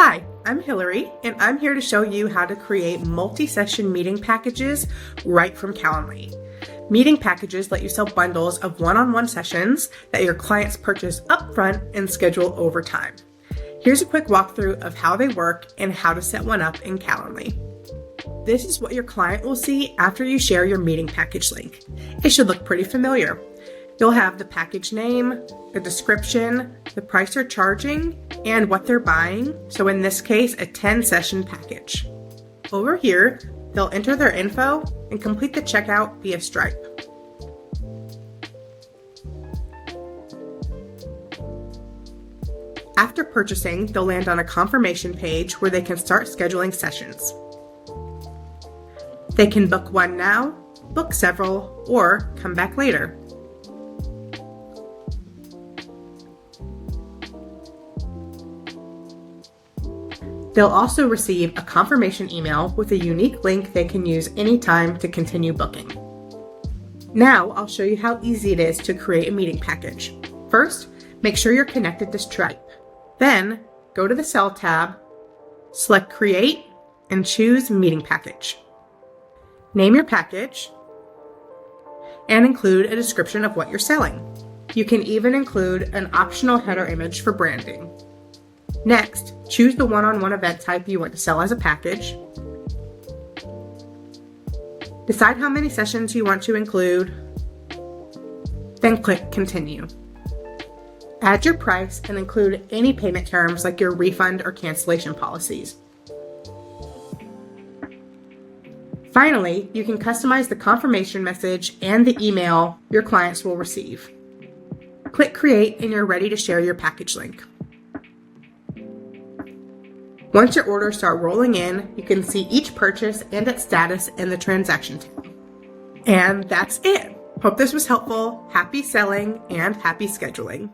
Hi, I'm Hillary, and I'm here to show you how to create multi-session meeting packages right from Calendly. Meeting packages let you sell bundles of one-on-one sessions that your clients purchase upfront and schedule over time. Here's a quick walkthrough of how they work and how to set one up in Calendly. This is what your client will see after you share your meeting package link. It should look pretty familiar. You'll have the package name, the description, the price they're charging, and what they're buying. So in this case, a 10-session package. Over here, they'll enter their info and complete the checkout via Stripe. After purchasing, they'll land on a confirmation page where they can start scheduling sessions. They can book one now, book several, or come back later. They'll also receive a confirmation email with a unique link they can use anytime to continue booking. Now I'll show you how easy it is to create a meeting package. First, make sure you're connected to Stripe. Then, go to the Sell tab, select Create, and choose Meeting Package. Name your package, and include a description of what you're selling. You can even include an optional header image for branding. Next, choose the one-on-one event type you want to sell as a package. Decide how many sessions you want to include, then click Continue. Add your price and include any payment terms like your refund or cancellation policies. Finally, you can customize the confirmation message and the email your clients will receive. Click Create and you're ready to share your package link. Once your orders start rolling in, you can see each purchase and its status in the transaction tab. And that's it. Hope this was helpful. Happy selling and happy scheduling.